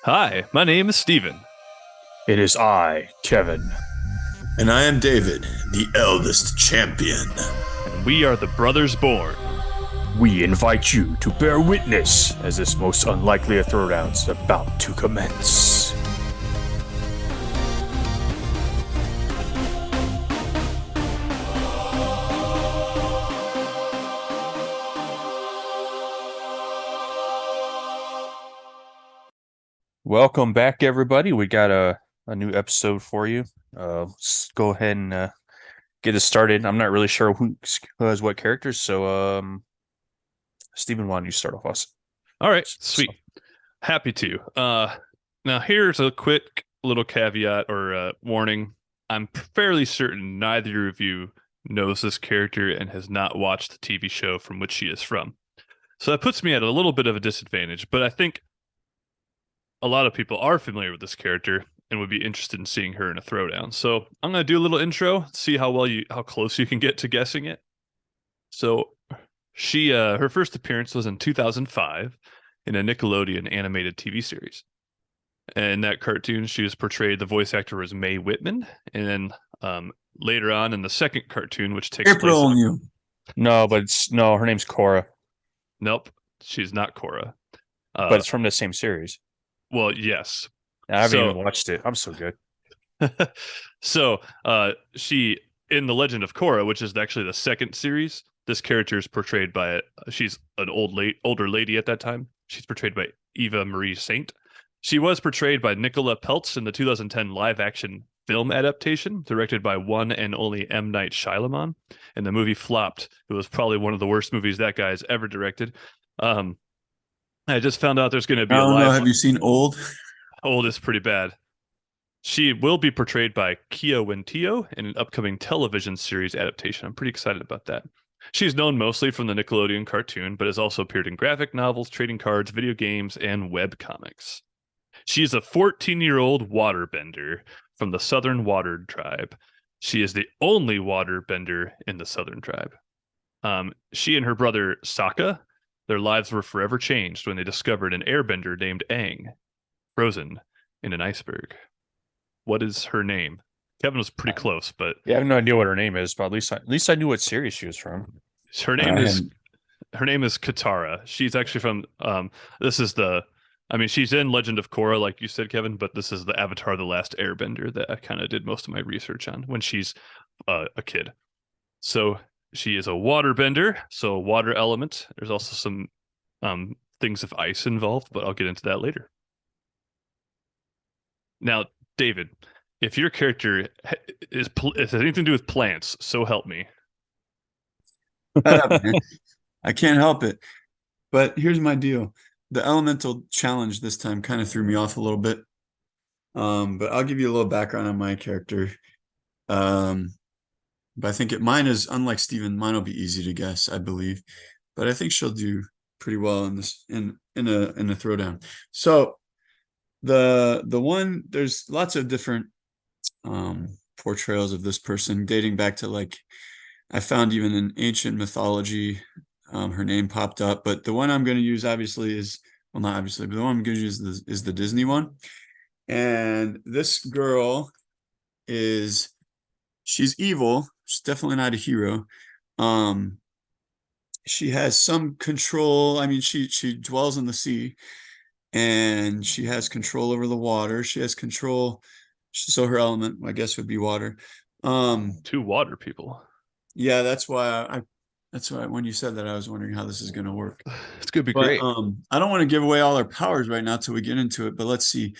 Hi, my name is Steven. It is I, Kevin. And I am David, the eldest champion. And we are the Brothers Born. We invite you to bear witness as this most unlikely of throwdowns is about to commence. Welcome back, everybody. We got a new episode for you. Let's go ahead and get it started. I'm not really sure who has what characters, so Steven, why don't you start off us? All right, sweet. Happy to. Now here's a quick little caveat or warning. I'm fairly certain neither of you knows this character and has not watched the TV show from which she is from. So that puts me at a little bit of a disadvantage, but I think a lot of people are familiar with this character and would be interested in seeing her in a throwdown. So I'm going to do a little intro, see how close you can get to guessing it. So she her first appearance was in 2005 in a Nickelodeon animated TV series. And in that cartoon, she was portrayed, the voice actor was Mae Whitman. And then later on in the second cartoon, which takes place... April you. No, her name's Cora. Nope, she's not Cora. But it's from the same series. Well, yes. I haven't even watched it. I'm so good. So she, in The Legend of Korra, which is actually the second series, this character is portrayed by, she's an older lady at that time. She's portrayed by Eva Marie Saint. She was portrayed by Nicola Peltz in the 2010 live-action film adaptation, directed by one and only M. Night Shyamalan. And the movie flopped. It was probably one of the worst movies that guy has ever directed. I just found out there's going to be a live... Have you seen Old? Old is pretty bad. She will be portrayed by Kia Wentillo in an upcoming television series adaptation. I'm pretty excited about that. She's known mostly from the Nickelodeon cartoon, but has also appeared in graphic novels, trading cards, video games, and web comics. She's a 14-year-old waterbender from the Southern Water Tribe. She is the only waterbender in the Southern Tribe. She and her brother Sokka, their lives were forever changed when they discovered an airbender named Aang, frozen in an iceberg. What is her name? Kevin was pretty close, but yeah, I have no idea what her name is. But at least I knew what series she was from. Her name is Katara. She's actually from she's in Legend of Korra, like you said, Kevin. But this is the Avatar the Last Airbender that I kind of did most of my research on when she's a kid. So she is a waterbender, so a water element. There's also some things of ice involved, but I'll get into that later. Now, David, if your character has anything to do with plants, so help me. I can't help it. But here's my deal. The elemental challenge this time kind of threw me off a little bit. But I'll give you a little background on my character. But I think mine is, unlike Steven, mine will be easy to guess, I believe. But I think she'll do pretty well in this in a throwdown. So the one, there's lots of different portrayals of this person dating back to, I found even in ancient mythology, her name popped up. But the one I'm going to use obviously is, well, not obviously, but the one I'm going to use is the Disney one. And this girl she's evil. She's definitely not a hero. She has some control. I mean, she dwells in the sea, and she has control over the water. She has control. So her element, I guess, would be water. Two water people. Yeah, that's why when you said that, I was wondering how this is going to work. It's going to be great. I don't want to give away all her powers right now till we get into it, but let's see.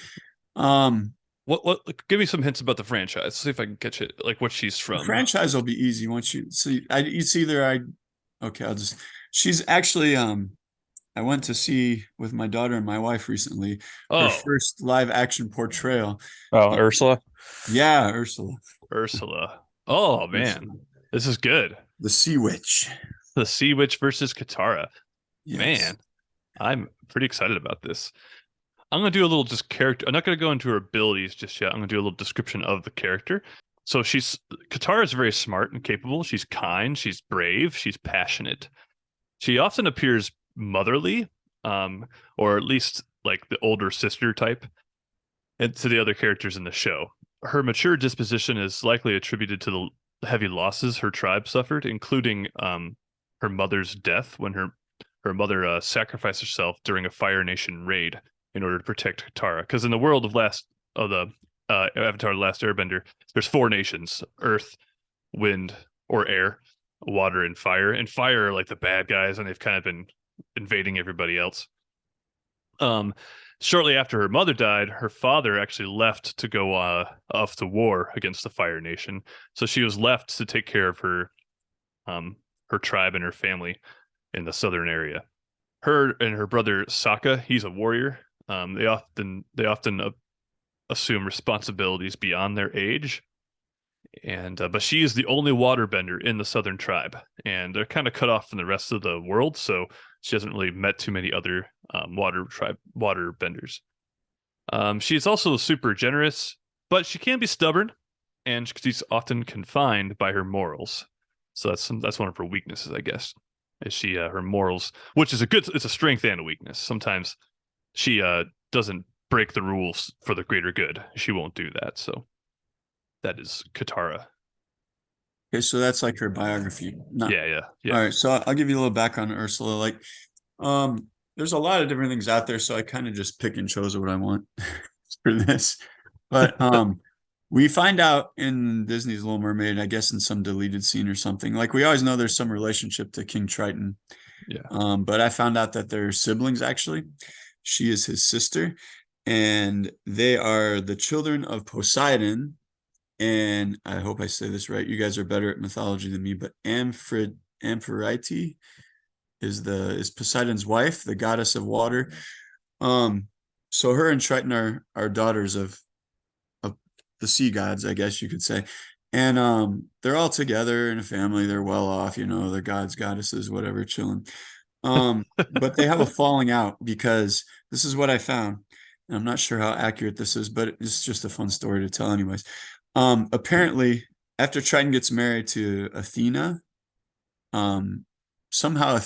What give me some hints about the franchise. Let's see if I can catch it, like what she's from. The franchise will be easy once you see. She's actually I went to see with my daughter and my wife recently her first live action portrayal. Oh, Ursula? Yeah, Ursula. Oh man, Ursula. This is good. The Sea Witch. The Sea Witch versus Katara. Yes. Man, I'm pretty excited about this. I'm going to do a little character. I'm not going to go into her abilities just yet. I'm going to do a little description of the character. So Katara is very smart and capable. She's kind. She's brave. She's passionate. She often appears motherly, or at least like the older sister type, and to the other characters in the show. Her mature disposition is likely attributed to the heavy losses her tribe suffered, including her mother's death when her mother sacrificed herself during a Fire Nation raid in order to protect Katara. Because in the world of the Avatar the Last Airbender, there's 4 nations: Earth, Wind, or Air, Water, and Fire. And Fire are like the bad guys, and they've kind of been invading everybody else. Shortly after her mother died, her father actually left to go off to war against the Fire Nation. So she was left to take care of her tribe and her family in the southern area. Her and her brother Sokka, he's a warrior. They often assume responsibilities beyond their age, and but she is the only waterbender in the southern tribe, and they're kind of cut off from the rest of the world. So she hasn't really met too many other waterbenders. She is also super generous, but she can be stubborn, and she's often confined by her morals. So that's one of her weaknesses, I guess. Is she her morals, which is it's a strength and a weakness. Sometimes she doesn't break the rules for the greater good. She won't do that. So that is Katara. Okay, so that's like her biography. Yeah. All right, so I'll give you a little background on Ursula. Like, there's a lot of different things out there, so I kind of just pick and chose what I want for this. But we find out in Disney's Little Mermaid, I guess in some deleted scene or something, like we always know there's some relationship to King Triton. Yeah. But I found out that they're siblings actually. She is his sister, and they are the children of Poseidon. And I hope I say this right. You guys are better at mythology than me, but Amphitrite is Poseidon's wife, the goddess of water. So her and Triton are daughters of the sea gods, I guess you could say. And they're all together in a family. They're well off, they're gods, goddesses, whatever, chilling. But they have a falling out because this is what I found. And I'm not sure how accurate this is, but it's just a fun story to tell anyways. Apparently, after Triton gets married to Athena, somehow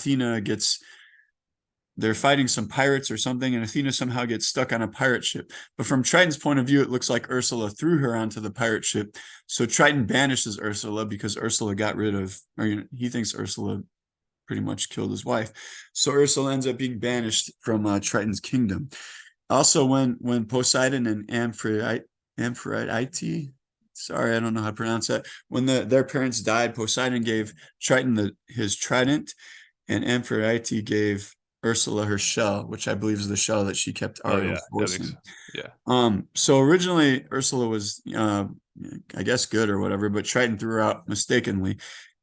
they're fighting some pirates or something, and Athena somehow gets stuck on a pirate ship. But from Triton's point of view, it looks like Ursula threw her onto the pirate ship. So Triton banishes Ursula because Ursula he thinks Ursula pretty much killed his wife. So Ursula ends up being banished from Triton's kingdom. Also, when Poseidon and Amphitrite, sorry, I don't know how to pronounce that. When their parents died, Poseidon gave Triton his trident, and Amphitrite gave Ursula her shell, which I believe is the shell that she kept Ariel's voice in. Yeah. So originally Ursula was, I guess, good or whatever, but Triton threw her out mistakenly,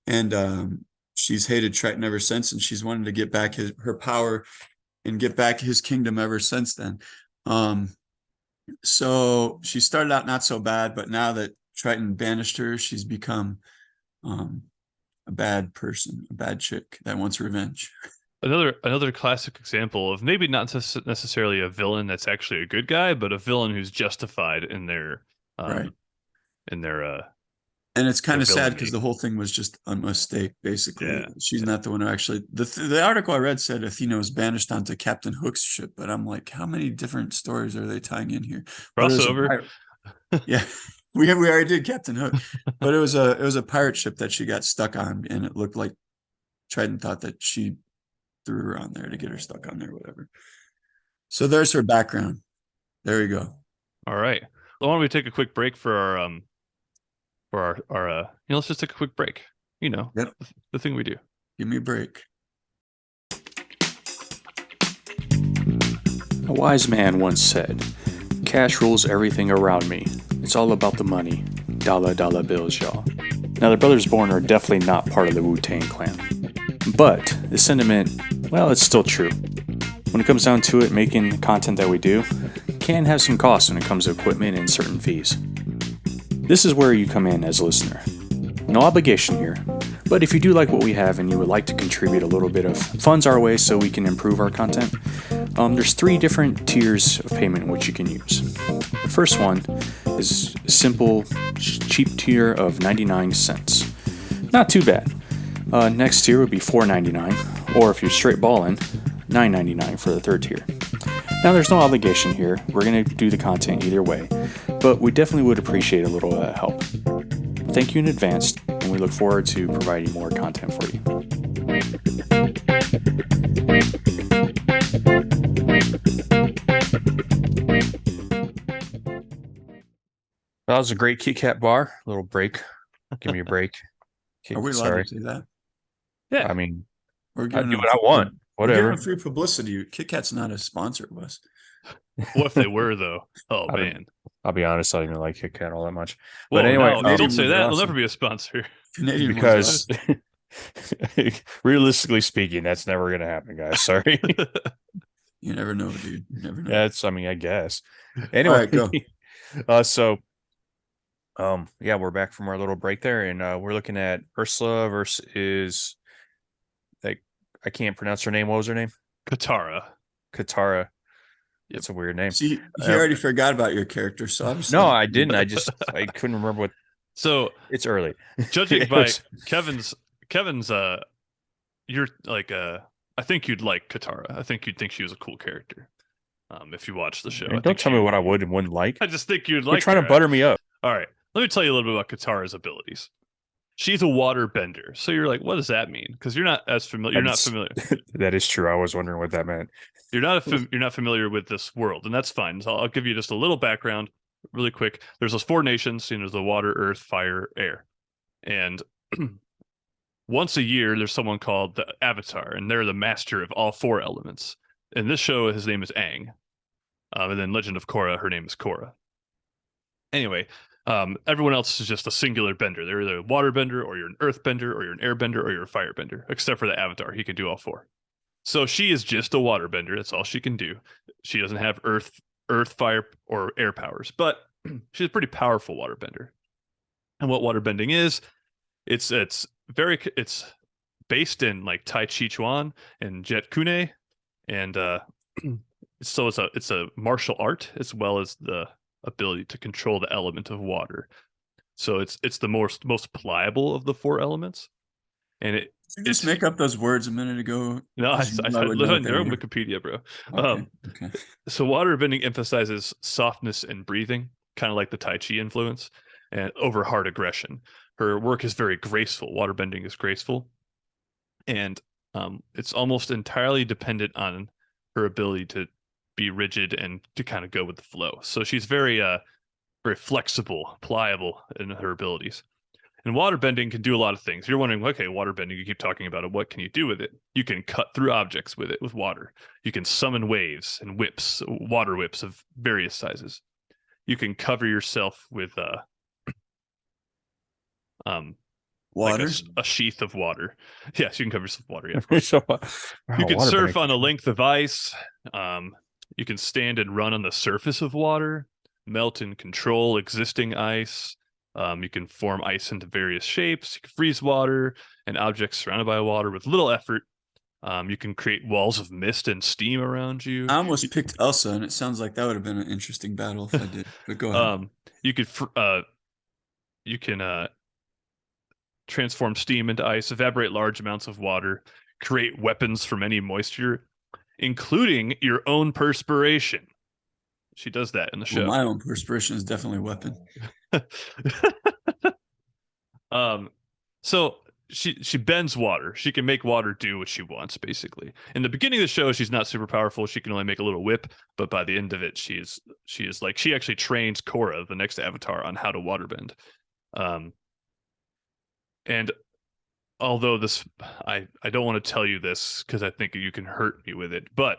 and she's hated Triton ever since, and she's wanted to get back her power and get back his kingdom ever since then. So she started out not so bad, but now that Triton banished her, she's become a bad person, a bad chick that wants revenge. Another classic example of maybe not necessarily a villain that's actually a good guy, but a villain who's justified in their right. And it's kind of sad because the whole thing was just a mistake, basically. Yeah. She's not the one who actually... The article I read said Athena was banished onto Captain Hook's ship, but I'm like, how many different stories are they tying in here? Crossover. Yeah, we already did Captain Hook, but it was a pirate ship that she got stuck on, and it looked like Triton thought that she threw her on there to get her stuck on there, whatever. So there's her background. There you go. All right. Well, why don't we take a quick break for our let's just take a quick break. Yep. The thing we do. Give me a break. A wise man once said, "Cash rules everything around me. It's all about the money. Dollar bills, y'all." Now, the Brothers Born are definitely not part of the Wu-Tang Clan. But the sentiment, well, it's still true. When it comes down to it, making content that we do can have some costs when it comes to equipment and certain fees. This is where you come in as a listener. No obligation here, but if you do like what we have and you would like to contribute a little bit of funds our way so we can improve our content, there's 3 different tiers of payment which you can use. The first one is a simple, cheap tier of 99 cents. Not too bad. Next tier would be $4.99, or if you're straight balling, $9.99 for the third tier. Now, there's no obligation here. We're going to do the content either way, but we definitely would appreciate a little help. Thank you in advance, and we look forward to providing more content for you. That was a great Kit Kat bar. A little break. Give me a break. Are we allowed to say that? Yeah. I mean, We're I giving do them what I want. We're giving Whatever. them free publicity. Kit Kat's not a sponsor of us. What if they were though? Oh man. I'll be honest, I don't even like Kit Kat all that much. Whoa, But anyway, no, don't say ones are that. They'll awesome. never be a sponsor. Canadian because ones realistically speaking, that's never going to happen, guys. Sorry. you never know, dude. You never know. Yeah, I mean, I guess. Anyway, All right, go. Yeah, we're back from our little break there, and we're looking at Ursula versus, like, I can't pronounce her name. What was her name? Katara. Katara. It's a weird name. See, he already forgot about your character, so obviously. No, I didn't. I couldn't remember what. So It's early. judging by Kevin's, you're like I think you'd like Katara. I think you'd think she was a cool character. If you watch the show. Don't tell me what I would and wouldn't like. I just think you'd You're like trying her. to butter me up. All right. Let me tell you a little bit about Katara's abilities. She's a waterbender. So you're like, what does that mean? Because you're not as familiar. You're not familiar. That is true. I was wondering what that meant. You're not familiar with this world, and that's fine. So I'll give you just a little background, really quick. There's those 4 nations. The water, earth, fire, air, and once a year there's someone called the Avatar, and they're the master of all 4 elements. In this show, his name is Aang, and then Legend of Korra, her name is Korra. Anyway. Everyone else is just a singular bender. They're either a waterbender, or you're an earthbender, or you're an airbender, or you're a firebender, except for the Avatar. He can do all 4. So she is just a waterbender. That's all she can do. She doesn't have earth, fire, or air powers, but she's a pretty powerful waterbender. And what waterbending is, it's based in like Tai Chi Chuan and Jet Kune, and so it's a martial art as well as the ability to control the element of water. So it's the most pliable of the 4 elements, and Did you just make up those words a minute ago? No, I live on your own Wikipedia, bro. Okay. So waterbending emphasizes softness and breathing, kind of like the Tai Chi influence, and over hard aggression. Her work is very graceful. Waterbending is graceful, and it's almost entirely dependent on her ability to be rigid and to kind of go with the flow. So she's very flexible, pliable in her abilities. And waterbending can do a lot of things. You're wondering, okay, waterbending, you keep talking about it. What can you do with it? You can cut through objects with it, with water. You can summon waves and whips, water whips of various sizes. You can cover yourself with Water? like a sheath of water. Yes, you can cover yourself with water. Yeah, of course. Wow, You can surf on a length of ice. You can stand and run on the surface of water, melt and control existing ice. You can form ice into various shapes. You can freeze water and objects surrounded by water with little effort. You can create walls of mist and steam around you. I almost picked Elsa, and it sounds like that would have been an interesting battle if I did. But go ahead. You can transform steam into ice, evaporate large amounts of water, create weapons from any moisture, including your own perspiration. She does that in the show. Well, my own perspiration is definitely a weapon. So she bends water. She can make water do what she wants, basically. In the beginning of the show, she's not super powerful. She can only make a little whip, but by the end of it, she actually trains Korra, the next Avatar, on how to waterbend. And although I don't want to tell you this because I think you can hurt me with it, but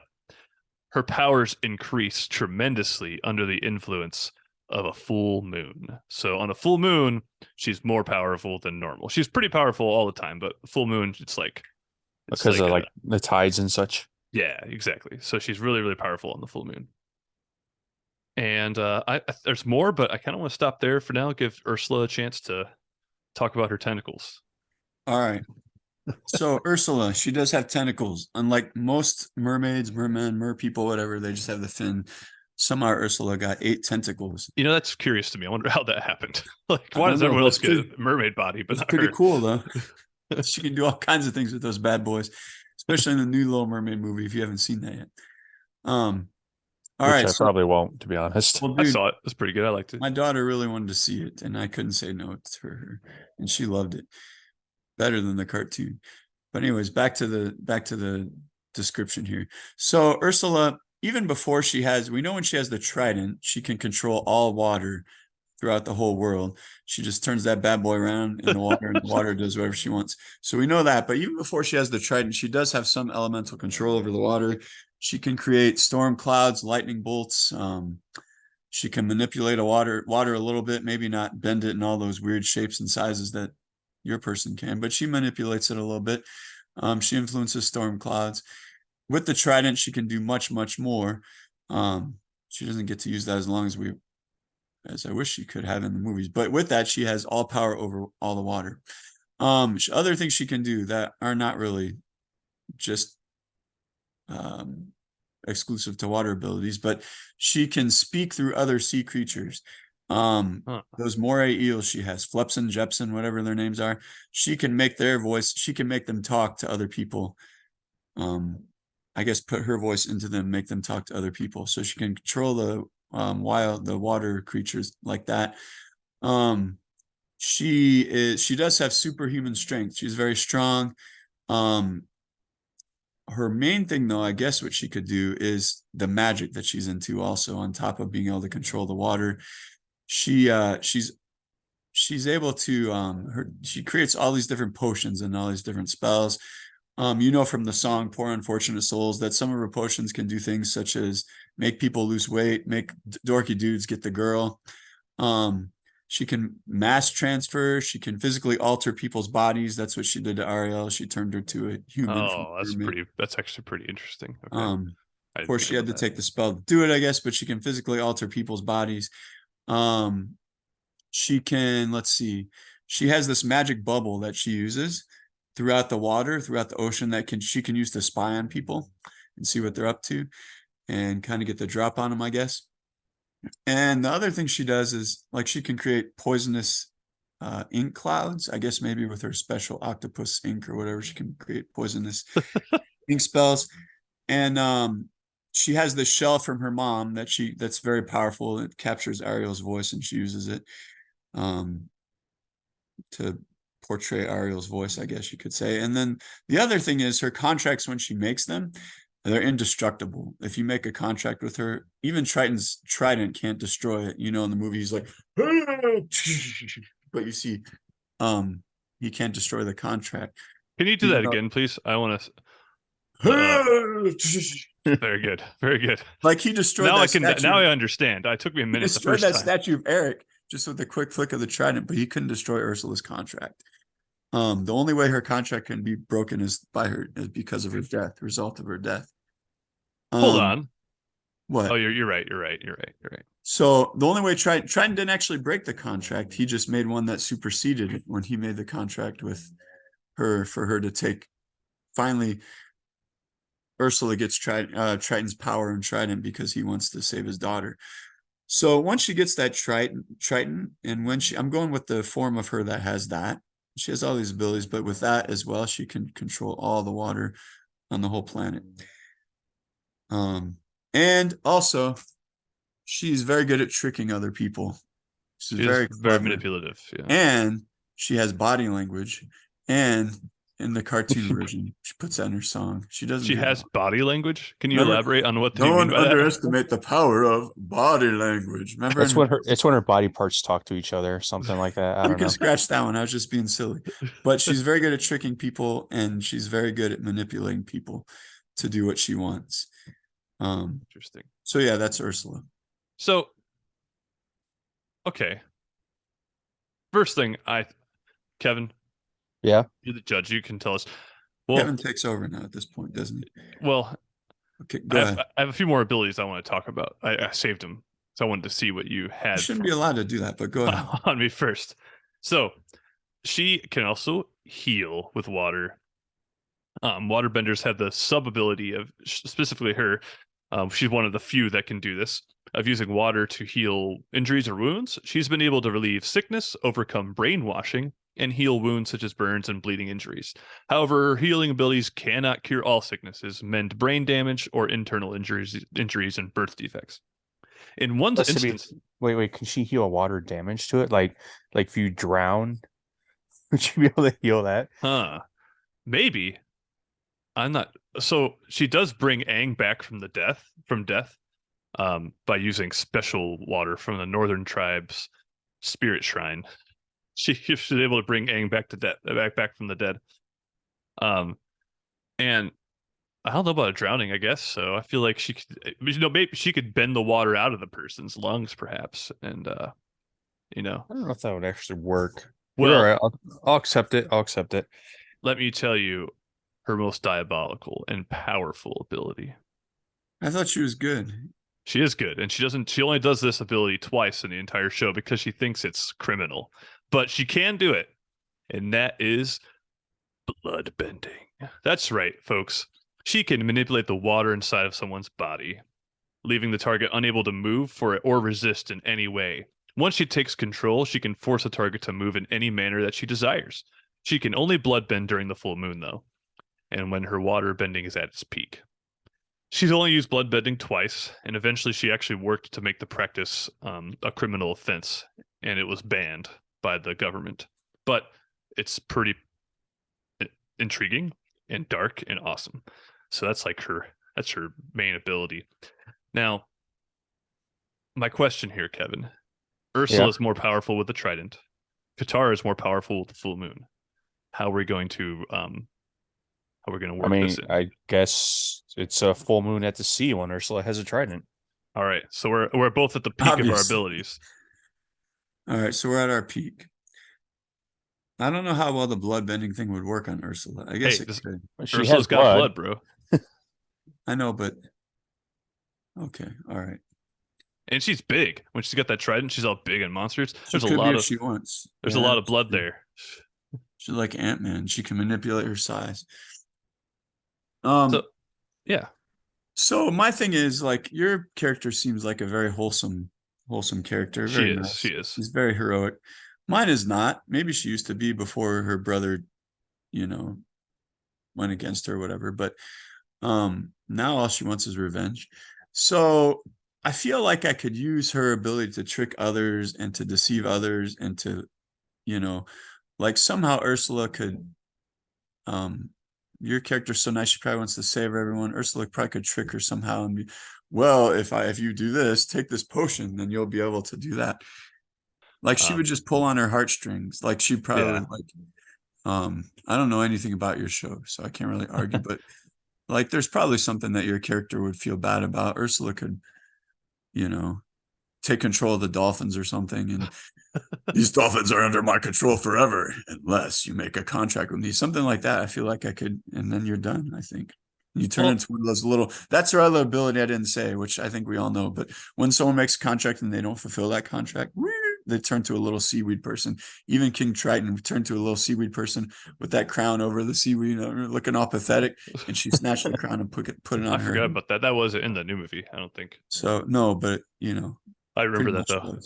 her powers increase tremendously under the influence of a full moon. So on a full moon, she's more powerful than normal. She's pretty powerful all the time, but full moon, it's because of like the tides and such. Yeah, exactly. So she's really, really powerful on the full moon. And there's more, but I kind of want to stop there for now. Give Ursula a chance to talk about her tentacles. All right. So Ursula, she does have tentacles. Unlike most mermaids, mermen, merpeople, whatever, they just have the fin. Somehow Ursula got 8 tentacles. That's curious to me. I wonder how that happened. Like, why does everyone else get a mermaid body, but not pretty her? Cool though. She can do all kinds of things with those bad boys, especially in the new Little Mermaid movie. If you haven't seen that yet, All which right, I so probably won't, to be honest. well, I dude, saw it. It was pretty good. I liked it. my daughter really wanted to see it, and I couldn't say no to her, and she loved it better than the cartoon. But anyways, back to the description here. So Ursula, even before we know when she has the trident, she can control all water throughout the whole world. She just turns that bad boy around in the water, and the water does whatever she wants. So we know that. But even before she has the trident, she does have some elemental control over the water. She can create storm clouds, lightning bolts. She can manipulate water a little bit, maybe not bend it in all those weird shapes and sizes that your person can, but she manipulates it a little bit. She influences storm clouds. With the trident, she can do much, much more. She doesn't get to use that as long as I wish she could have in the movies. But with that, she has all power over all the water. Other things she can do that are not really just exclusive to water abilities, but she can speak through other sea creatures. Those moray eels she has, Flepson, Jepson, whatever their names are, she can make their voice, she can make them talk to other people. I guess put her voice into them, make them talk to other people. So she can control the water creatures like that. She does have superhuman strength. She's very strong. Her main thing, though, I guess what she could do is the magic that she's into also, on top of being able to control the water. She's able to she creates all these different potions and all these different spells. You know from the song Poor Unfortunate Souls that some of her potions can do things such as make people lose weight, make dorky dudes get the girl. She can mass transfer. She can physically alter people's bodies. That's what she did to Ariel. She turned her to a human. Oh, that's actually pretty interesting. Okay. Of course, she had to take the spell to do it, I guess, but she can physically alter people's bodies. She can, let's see, she has this magic bubble that she uses throughout the water, throughout the ocean, she can use to spy on people and see what they're up to and kind of get the drop on them, I guess. And the other thing she does is like she can create poisonous ink clouds. I guess maybe with her special octopus ink or whatever, she can create poisonous ink spells. And she has this shell from her mom that's very powerful. It captures Ariel's voice, and she uses it to portray Ariel's voice, I guess you could say. And then the other thing is her contracts, when she makes them, they're indestructible. If you make a contract with her, even Triton's trident can't destroy it. You know, in the movie, he's like, but you see, he can't destroy the contract. Can you do that again, please? I want to. Very good, very good. Like he destroyed. Now I understand. It took me a minute. He destroyed that statue of Eric just with a quick flick of the trident, but he couldn't destroy Ursula's contract. The only way her contract can be broken is because of her death, result of her death. Hold on. What? Oh, you're right. So the only way Triton didn't actually break the contract. He just made one that superseded it when he made the contract with her for her to take. Finally, Ursula gets Triton's power and trident because he wants to save his daughter. So once she gets that Triton, and I'm going with the form of her that has that. She has all these abilities, but with that as well, she can control all the water on the whole planet. And also, she's very good at tricking other people. She's very manipulative. Yeah. And she has body language. And in the cartoon version, she puts that in her song. She has body language. Can you elaborate on what? Don't underestimate the power of body language. Remember, it's when her body parts talk to each other, something like that. I don't know. Scratch that one. I was just being silly. But she's very good at tricking people, and she's very good at manipulating people to do what she wants. Interesting. So yeah, that's Ursula. So, okay. First thing, Kevin. Yeah. You're the judge. You can tell us. Well, Kevin takes over now at this point, doesn't he? Well, okay, go ahead. I have a few more abilities I want to talk about. I saved them, so I wanted to see what you had. You shouldn't be allowed to do that, but go ahead. On me first. So, she can also heal with water. Waterbenders have the sub-ability of, specifically her, she's one of the few that can do this, of using water to heal injuries or wounds. She's been able to relieve sickness, overcome brainwashing, and heal wounds such as burns and bleeding injuries. However, her healing abilities cannot cure all sicknesses, mend brain damage, or internal injuries and birth defects. In one That's to be. instance, Wait. Can she heal water damage to it? Like if you drown, would she be able to heal that? maybe. I'm not. So she does bring Aang back from death, by using special water from the Northern Tribe's spirit shrine. She's able to bring Aang back from the dead. And I don't know about drowning, I guess. So I feel like she could, maybe she could bend the water out of the person's lungs, perhaps. And, I don't know if that would actually work. well, all right. I'll accept it. let me tell you her most diabolical and powerful ability. I thought she was good. She is good, and she only does this ability twice in the entire show because she thinks it's criminal. But she can do it, and that is blood bending. That's right, folks. She can manipulate the water inside of someone's body, leaving the target unable to move for it or resist in any way. Once she takes control, she can force a target to move in any manner that she desires. She can only blood bend during the full moon, though, and when her water bending is at its peak. She's only used blood bending twice, and eventually she actually worked to make the practice a criminal offense, and it was banned by the government. But it's pretty intriguing and dark and awesome. So that's her main ability. Now, my question here, Kevin. Ursula is more powerful with the trident. Katara is more powerful with the full moon. How are we going to work this in? I guess it's a full moon at the sea when Ursula has a trident. All right, so we're both at the peak of our abilities. All right, so we're at our peak. I don't know how well the blood bending thing would work on Ursula. I guess it could. Ursula's got blood, bro. I know, but okay, all right. And she's big. When she's got that trident, she's all big and monstrous. There's a lot of she wants. There's a lot of blood there. She's like Ant-Man. She can manipulate her size. Yeah. So my thing is, like, your character seems like a very wholesome character. Very nice. She is. She's very heroic. Mine is not. Maybe she used to be before her brother, went against her or whatever. But now all she wants is revenge. So I feel like I could use her ability to trick others and to deceive others and to, like somehow Ursula could, your character's so nice, she probably wants to save everyone. Ursula probably could trick her somehow and be, well, if you do this, take this potion, then you'll be able to do that. Like she would just pull on her heartstrings. Like she probably I don't know anything about your show, so I can't really argue, but like there's probably something that your character would feel bad about. Ursula could, take control of the dolphins or something, and these dolphins are under my control forever unless you make a contract with me, something like that. I feel like I could, and then you're done. I think you turn into one of those little, that's her other ability I didn't say, which I think we all know, but when someone makes a contract and they don't fulfill that contract, they turn to a little seaweed person. Even King Triton turned to a little seaweed person with that crown over the seaweed, looking all pathetic, and she snatched the crown and put it on her. I forgot about that. That wasn't in the new movie, I don't think. So no, but I remember that though.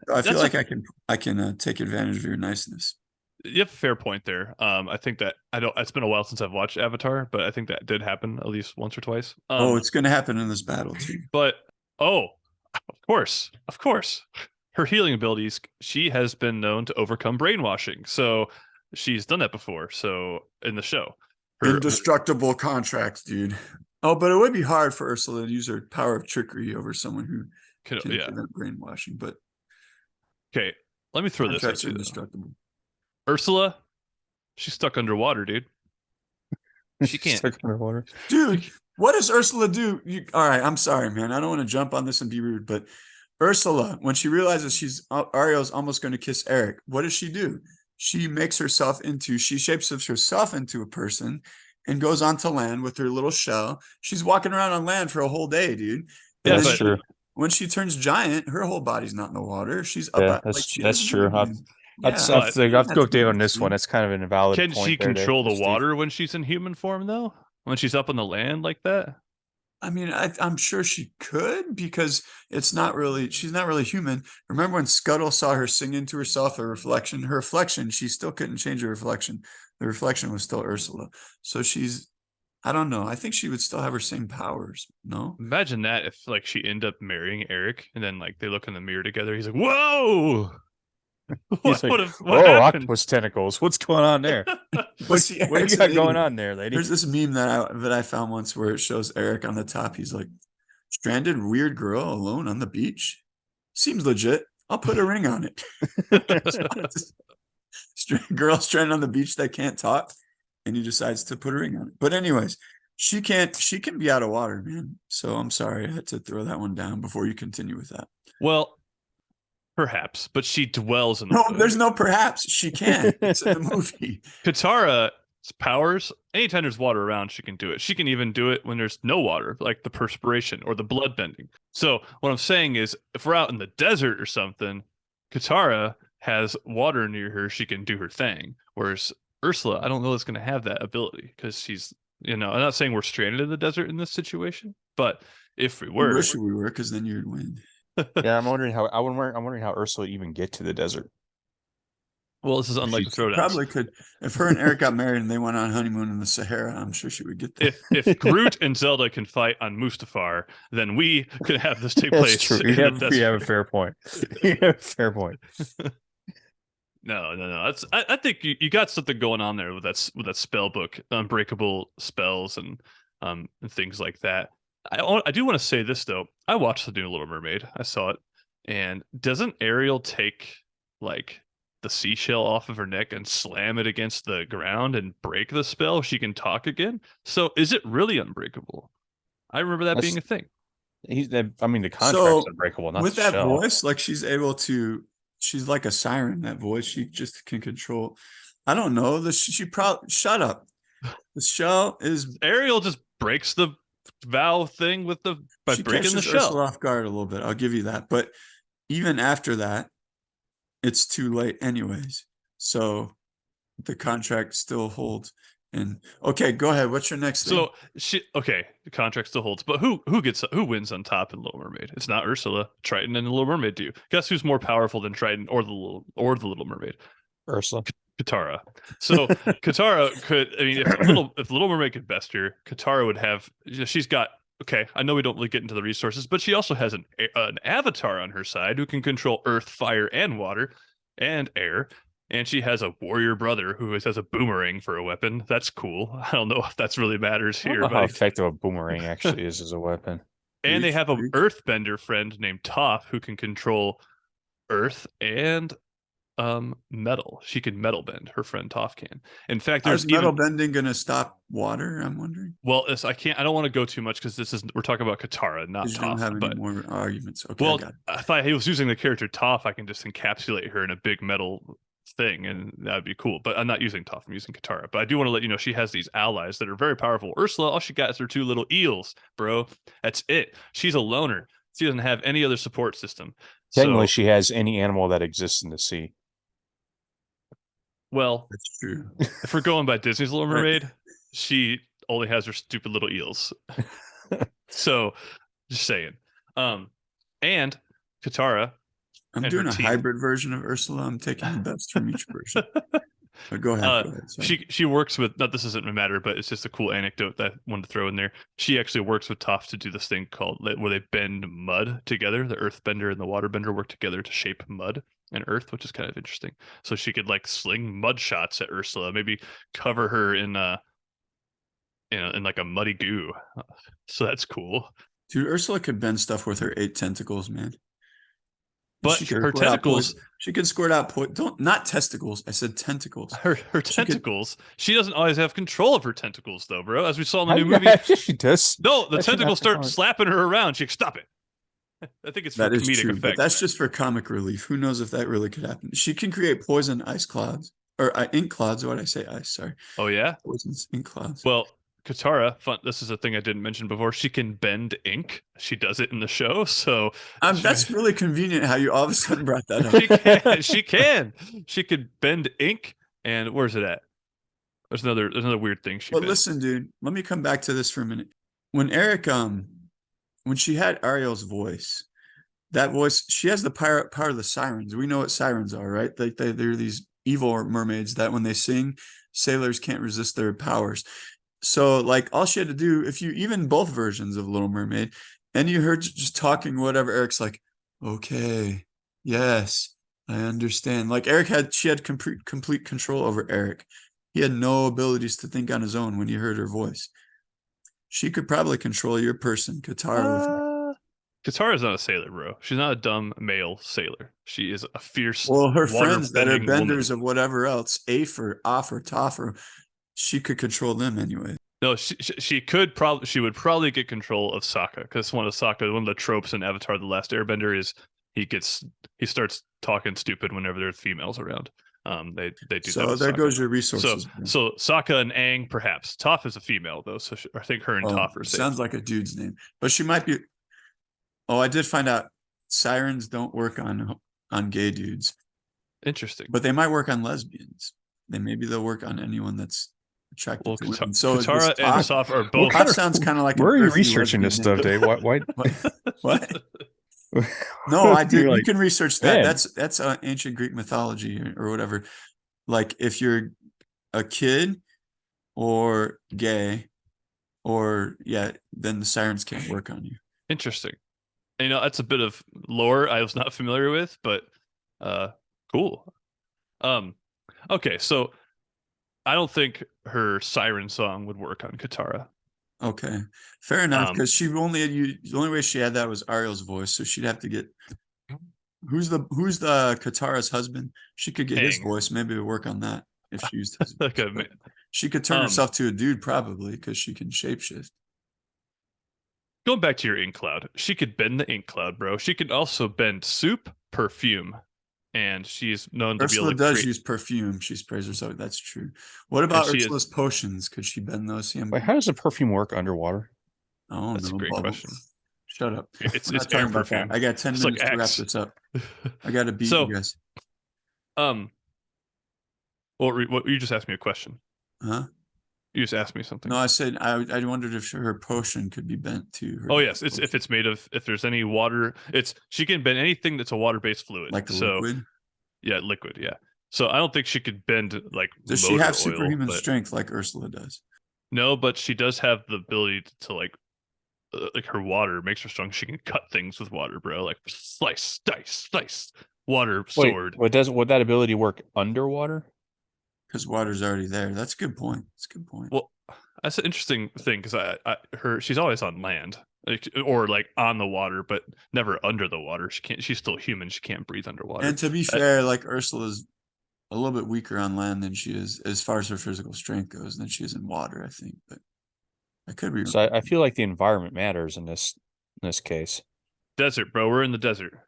I feel like I can take advantage of your niceness. You have a fair point there. I think that it's been a while since I've watched Avatar, but I think that did happen at least once or twice. It's going to happen in this battle too. But of course, her healing abilities. She has been known to overcome brainwashing, so she's done that before. So in the show, indestructible contracts, dude. Oh, but it would be hard for Ursula to use her power of trickery over someone who can prevent brainwashing. But okay, let me throw this at you. Indestructible. Ursula, she's stuck underwater, dude. She can't. Stuck underwater, dude. What does Ursula do? All right, I'm sorry, man. I don't want to jump on this and be rude, but Ursula, when she realizes Ariel's almost going to kiss Eric, what does she do? She shapes herself into a person and goes onto land with her little shell. She's walking around on land for a whole day, dude. Yeah, that's true. When she turns giant, her whole body's not in the water. She's up. Yeah, that's true. I have to go with Dave on this one. That's kind of an invalid point. Can she control the water when she's in human form, though? When she's up on the land like that? I mean, I'm sure she could because she's not really human. Remember when Scuttle saw her sing into herself, her reflection, she still couldn't change her reflection. The reflection was still Ursula. So I don't know. I think she would still have her same powers. No? Imagine that if like she ended up marrying Eric and then like they look in the mirror together. He's like, "Whoa, He's like, what "Oh, happened?" octopus tentacles. What's going on there? But see, What do Eric's you an got going idiot. on there, lady?" There's this meme that I found once where it shows Eric on the top. He's like, stranded weird girl alone on the beach. Seems legit. I'll put a ring on it. Girl stranded on the beach that can't talk, and he decides to put a ring on it. But anyways, she can be out of water, man. So I'm sorry I had to throw that one down before you continue with that. Well, perhaps, but she dwells in the No, water. there's no perhaps. She can. It's in the movie. Katara's powers, anytime there's water around, she can do it. She can even do it when there's no water, like the perspiration or the blood bending. So what I'm saying is, if we're out in the desert or something, Katara has water near her, she can do her thing. Whereas Ursula, I don't know is going to have that ability because she's, I'm not saying we're stranded in the desert in this situation, but if we I were, wish we were, because then you'd win. Yeah, I'm wondering how Ursula even get to the desert. well, this is unlike the She throwdowns. probably could. If her and Eric got married and they went on honeymoon in the Sahara, I'm sure she would get there. If Groot and Zelda can fight on Mustafar, then we could have this take That's place true. in the desert. You have a fair point. You have a fair point. No. That's I think you got something going on there with that spell book, unbreakable spells and things like that. I do want to say this though. I watched the new Little Mermaid. I saw it, and doesn't Ariel take like the seashell off of her neck and slam it against the ground and break the spell? She can talk again. So is it really unbreakable? I remember that being a thing. The contract's So unbreakable, not with the that shell. voice, like she's like a siren. That voice, she just can control. I don't know. She probably shut up. The shell is Ariel just breaks the vow thing by she breaking the catches shell. Ursula off guard a little bit. I'll give you that. But even after that, it's too late anyways. So the contract still holds. And okay, go ahead. What's your next thing? So the contract still holds, but who wins on top in Little Mermaid? It's not Ursula. Triton and the Little Mermaid do. Guess who's more powerful than Triton or the Little Mermaid? Ursula. Katara. So Katara could. I mean, if Little Mermaid could best her, Katara would have. She's got. Okay, I know we don't really get into the resources, but she also has an avatar on her side who can control earth, fire, and water, and air. And she has a warrior brother who has a boomerang for a weapon. That's cool. I don't know if that's really matters I don't here, know how but effective a boomerang actually is as a weapon. and they have an Preach. earthbender friend named Toph who can control earth and metal. She can metal bend. Her friend Toph can. In fact, there's How's metal bending going to stop water? I'm wondering. well, I don't want to go too much because we're talking about Katara, not Because you don't have Toph. any But more arguments. Okay, well, I got it. if I was using the character Toph, I can just encapsulate her in a big metal thing, and that'd be cool. But I'm not using Toph. I'm using Katara. But I do want to let you know she has these allies that are very powerful. Ursula, all she got is her two little eels, bro. That's it. She's a loner. She doesn't have any other support system. Technically, So, she has any animal that exists in the sea. well, That's true. if we're going by Disney's Little Mermaid, she only has her stupid little eels. So, just saying. And Katara. I'm and doing her a team. hybrid version of Ursula. I'm taking the best from each version. But go ahead. Sorry. She works with. This isn't a matter, but it's just a cool anecdote that I wanted to throw in there. She actually works with Toph to do this thing called where they bend mud together. The Earthbender and the Waterbender work together to shape mud and earth, which is kind of interesting. So she could like sling mud shots at Ursula, maybe cover her in like a muddy goo. So that's cool. Dude, Ursula could bend stuff with her 8 tentacles, man. But her tentacles, she can squirt out not testicles. I said tentacles. her tentacles. She doesn't always have control of her tentacles, though, bro. As we saw in the new movie. Yes, she does. No, the tentacles start slapping her around. She stop it. I think it's for comedic true, effect. but that's just for comic relief. Who knows if that really could happen? She can create poison ice clouds or ink clouds. What did I say? Ice. Sorry. Oh yeah. Poisons ink clouds. Well, Katara, this is a thing I didn't mention before. She can bend ink. She does it in the show. So that's really convenient how you all of a sudden brought that up. She can. She could bend ink. And where's it at? There's another weird thing she. But listen, dude, let me come back to this for a minute. when Eric when she had Ariel's voice, that voice, she has the power of the sirens. We know what sirens are, right? They're these evil mermaids that when they sing, sailors can't resist their powers. So like all she had to do, if you even both versions of Little Mermaid, and you heard just talking whatever, Eric's like, okay, yes, I understand. Like she had complete control over Eric. He had no abilities to think on his own when you heard her voice. She could probably control your person, Katara, with Katara's not a sailor, bro. She's not a dumb male sailor. She is a fierce, well, her water friends that are bending benders woman. of whatever else, Afer, Offer, Toffer, she could control them anyway. No, she could probably she would probably get control of Sokka because one of the tropes in Avatar the Last Airbender is he starts talking stupid whenever there's females around. They do that. So With there Sokka. goes your resources. So Sokka and Aang perhaps. Toph is a female though, so I think her and Toph are safe. Sounds like a dude's name, but she might be. Oh, I did find out sirens don't work on gay dudes. Interesting, but they might work on lesbians. They'll work on anyone that's attracted to women. So Katara and Toph are both. Toph sounds kind of like. Where are you researching this stuff, Dave? Why? What? No, I did. Like, you can research that. man. That's ancient Greek mythology or whatever. Like if you're a kid or gay, or then the sirens can't work on you. Interesting. You know, that's a bit of lore I was not familiar with, but cool. Okay, so I don't think her siren song would work on Katara. Okay, fair enough. Because the only way she had that was Ariel's voice, so she'd have to get who's the Katara's husband. She could get his voice. Maybe it would work on that if she used his voice. Okay, she could turn herself to a dude probably because she can shapeshift. Going back to your ink cloud, she could bend the ink cloud, bro. She could also bend soup, perfume, and she's known to Ursula be able to does use perfume. She sprays herself. That's true. What about Ursula's potions? Could she bend those? Wait, how does the perfume work underwater? Oh, that's a great question. Shut up. It's air perfume. I got 10 it's minutes like to wrap this up. I got to beat you guys. Well, you just asked me a question. Huh? You just asked me something. No, I said I wondered if her potion could be bent to her. Oh yes, if there's any water, she can bend anything that's a water-based fluid. Like liquid? Yeah, liquid, yeah. So I don't think she could bend like does she have superhuman strength like Ursula does? No, but she does have the ability to like her water makes her strong. She can cut things with water, bro. Like slice, dice, water, sword. Would that ability work underwater? Because water's already there. That's a good point. Well, that's an interesting thing because she's always on land, or like on the water, but never under the water. She's still human. She can't breathe underwater. And to be fair, like Ursula's a little bit weaker on land than she is as far as her physical strength goes than she is in water, I think. But I could be wrong. So I feel like the environment matters in this case. Desert, bro. We're in the desert.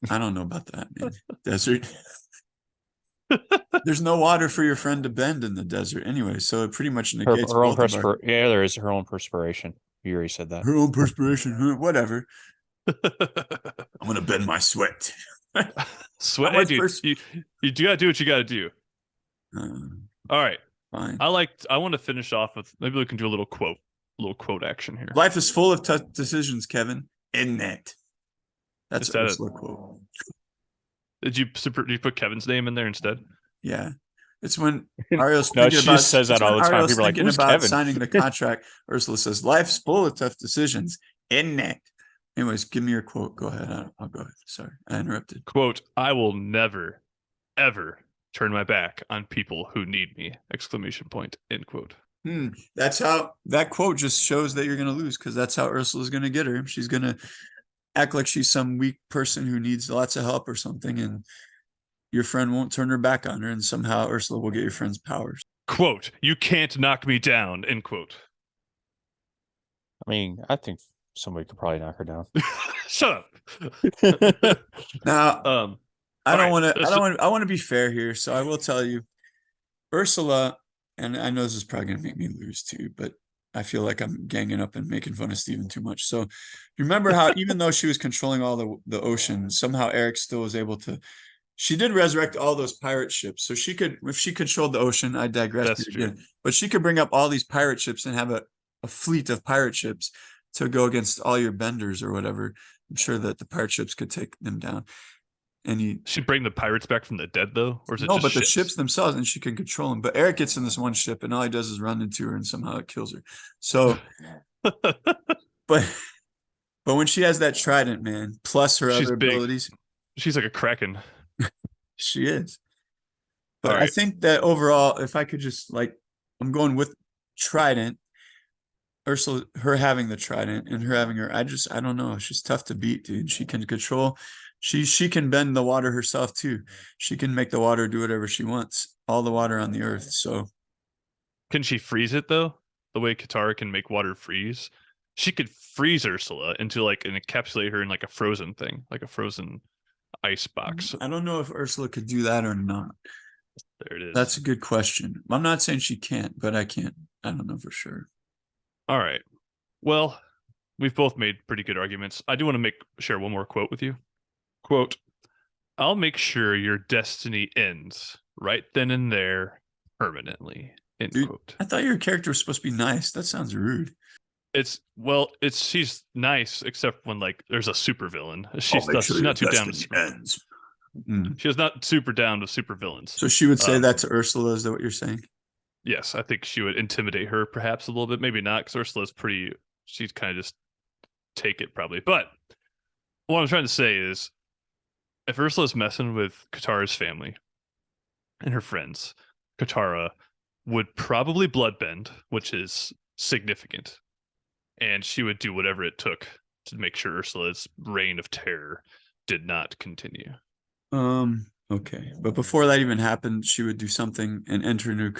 I don't know about that, man. Desert. There's no water for your friend to bend in the desert anyway, so it pretty much negates her own perspiration. Yeah, there is her own perspiration. You already said that. Her own perspiration, whatever. I'm gonna bend my sweat. Sweat, hey, dude. You gotta do what you gotta do. All right. Fine. I want to finish off with maybe we can do a little quote action here. Life is full of tough decisions, Kevin. Isn't it? That's a quote. Did you put Kevin's name in there instead? Yeah. It's when Ariel's thinking about says that all the time. People are like, who's Kevin? Signing the contract. Ursula says, life's full of tough decisions. Isn't it? Anyways, give me your quote. Go ahead. I'll go ahead. Sorry, I interrupted. Quote, I will never, ever turn my back on people who need me. Exclamation point. End quote. That's how that quote just shows that you're going to lose because that's how Ursula's going to get her. She's going to act like she's some weak person who needs lots of help or something, and your friend won't turn her back on her, and somehow Ursula will get your friend's powers. Quote, you can't knock me down, end quote. I mean, I think somebody could probably knock her down. Shut up. Now, I want to be fair here, so I will tell you, Ursula, and I know this is probably going to make me lose too, but I feel like I'm ganging up and making fun of Steven too much. So remember how even though she was controlling all the ocean, somehow Eric still was able to. She did resurrect all those pirate ships, so she could, if she controlled the ocean. I digress. That's true. But she could bring up all these pirate ships and have a fleet of pirate ships to go against all your benders or whatever. I'm sure that the pirate ships could take them down. And he She'd bring the pirates back from the dead, though, or is it no, just but the ships? ships themselves, and she can control them. But Eric gets in this one ship, and all he does is run into her, and somehow it kills her. So, but when she has that trident, man, plus her She's other big. abilities, She's like a kraken. she is. But All I right. think that overall, if I could just like, I'm going with trident. Ursula, her having the trident and her having her, I don't know. She's tough to beat, dude. She can control. She can bend the water herself too. She can make the water do whatever she wants. All the water on the earth. So Can she freeze it though? The way Katara can make water freeze, she could freeze Ursula into like and encapsulate her in like a frozen thing, like a frozen ice box. I don't know if Ursula could do that or not. There it is. That's a good question. I'm not saying she can't, but I can't. I don't know for sure. All right. Well, we've both made pretty good arguments. I do want to share one more quote with you. Quote, I'll make sure your destiny ends right then and there permanently. End Dude, quote. I thought your character was supposed to be nice. That sounds rude. She's nice except when like there's a supervillain. She's Sure not too down destiny with super, ends. Mm. She is not super down with supervillains. So she would say that to Ursula. Is that what you're saying? Yes, I think she would intimidate her perhaps a little bit. Maybe not, because Ursula's she'd kind of just take it probably. But what I'm trying to say is if Ursula's messing with Katara's family and her friends, Katara would probably bloodbend, which is significant. And she would do whatever it took to make sure Ursula's reign of terror did not continue. Okay, but before that even happened, she would do something and enter into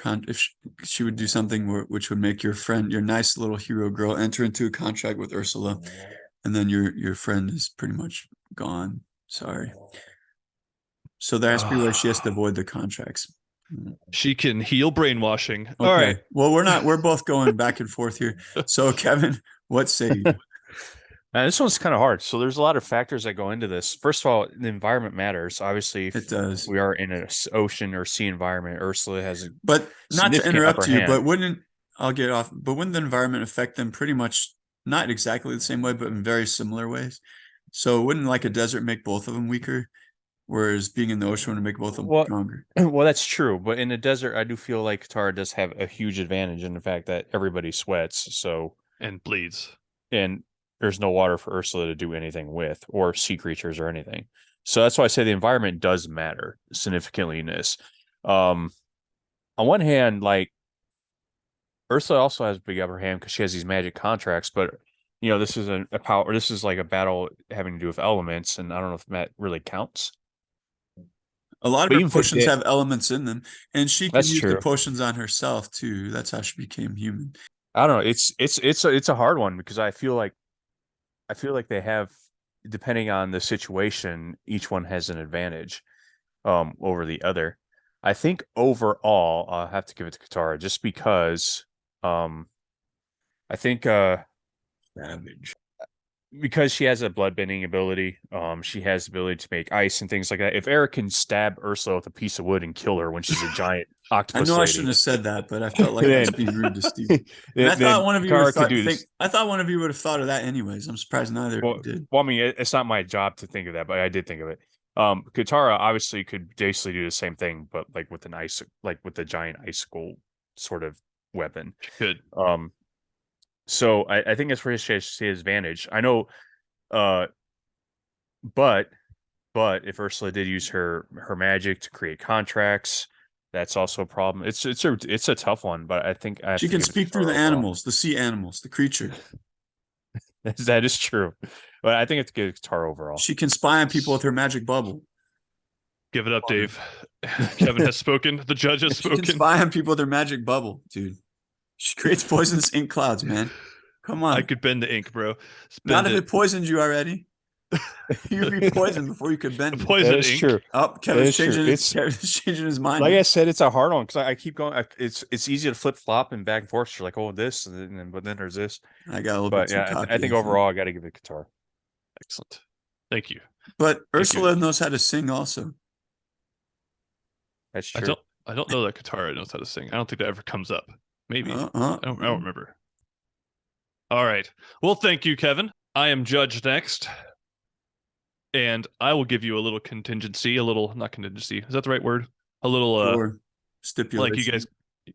she would do something which would make your friend, your nice little hero girl, enter into a contract with Ursula, and then your friend is pretty much gone. Sorry. So there has to be where she has to avoid the contracts. She can heal brainwashing. Okay. All right. Well, we're both going back and forth here. So Kevin, what say you? This one's kind of hard. So there's a lot of factors that go into this. First of all, the environment matters. Obviously, if It does. we are in an ocean or sea environment, Ursula has a But not to interrupt you, hand. but I'll get off, but wouldn't the environment affect them pretty much, not exactly the same way, but in very similar ways? So wouldn't like a desert make both of them weaker? Whereas being in the ocean would make both of them stronger. Well, that's true. But in the desert, I do feel like Katara does have a huge advantage in the fact that everybody sweats. So and bleeds. And there's no water for Ursula to do anything with, or sea creatures or anything. So that's why I say the environment does matter significantly in this. On one hand, like Ursula also has a big upper hand because she has these magic contracts, but this is a power. This is like a battle having to do with elements, and I don't know if that really counts. A lot of her potions have elements in them, and she can use true. the potions on herself too. That's how she became human. I don't know. It's a hard one because I feel like they have, depending on the situation, each one has an advantage over the other. I think overall, I'll have to give it to Katara just because I think Savage. Because she has a bloodbending ability, she has the ability to make ice and things like that. If Eric can stab Ursula with a piece of wood and kill her when she's a giant octopus, I know I shouldn't have said that, but I felt like that's being rude to Steve. I thought one of you would have thought of that anyways. I'm surprised neither of you did. Well, I mean, it's not my job to think of that, but I did think of it. Katara obviously could basically do the same thing, but like with the giant icicle sort of weapon. Good. So I think that's where she has his advantage. I know, but if Ursula did use her magic to create contracts, that's also a problem. It's a tough one, but I think she can speak through the animals, the sea animals, the creature. That is true, but I think it's good Katara overall. She can spy on people with her magic bubble. Give it up, Dave. Kevin has spoken. The judge has spoken. She can spy on people with her magic bubble, dude. She creates poisonous ink clouds, man. Come on. I could bend the ink, bro. Not if it poisoned you already. You'd be poisoned before you could bend. Poison ink. True. Oh, Kevin's changing his mind. Like I said, it's a hard one because I keep going. It's easy to flip flop and back and forth. You're like, oh, this, but then there's this. I got a little bit too cocky, I think overall, I got to give it Katara. Excellent. Thank you. But Ursula knows how to sing also. That's true. I don't know that Katara knows how to sing. I don't think that ever comes up. Maybe. I don't remember. All right. Well, thank you, Kevin. I am Judge next, and I will give you a little contingency, not contingency. Is that the right word? A little, Or like you stipulation. guys,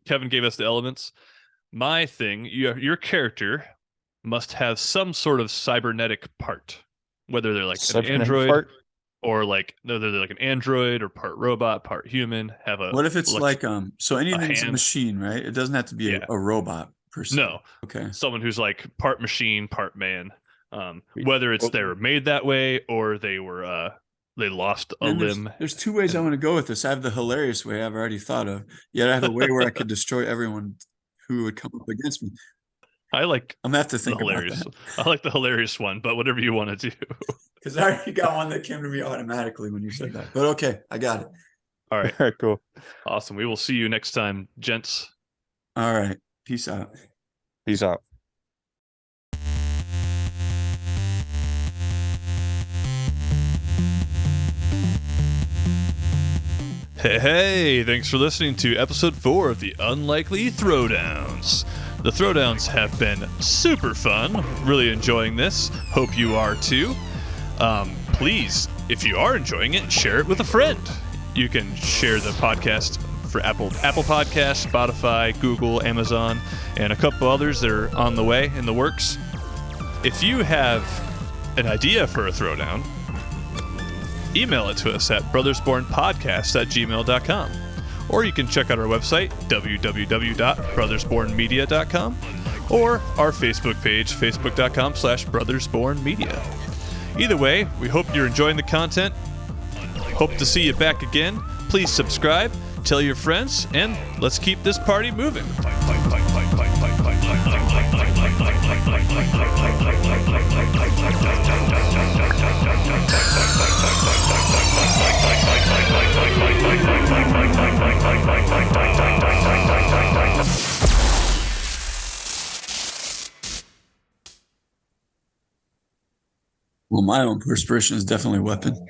Kevin gave us the elements. My thing, your character must have some sort of cybernetic part, whether they're like an Cybernetic android part? or like no, they're like an android or part robot, part human. Have a What if it's elect- like so anything's a hand. machine, right? It doesn't have to be Yeah. a robot per se. No, Okay. someone who's like part machine, part man. Whether it's they were made that way or they lost a And limb. there's two ways I and- want to go with this. I have the hilarious way I've already thought of. Yet I have a way where I could destroy everyone who would come up against me. I like I'm gonna have to the think about hilarious. that. I like the hilarious one, but whatever you want to do. Because I already got one that came to me automatically when you said that. But okay, I got it. All right, All right, cool. awesome. We will see you next time, gents. All right. Peace out. Peace out. Hey, thanks for listening to episode 4 of the Unlikely Throwdowns. The Throwdowns have been super fun. Really enjoying this. Hope you are too. Please, if you are enjoying it, share it with a friend. You can share the podcast for Apple Podcasts, Spotify, Google, Amazon, and a couple others that are on the way, in the works. If you have an idea for a throwdown, email it to us at brothersbornpodcast@gmail.com. Or you can check out our website, www.brothersbornmedia.com, or our Facebook page, facebook.com/brothersbornmedia. Either way, we hope you're enjoying the content. Hope to see you back again. Please subscribe, tell your friends, and let's keep this party moving. Well, my own perspiration is definitely a weapon.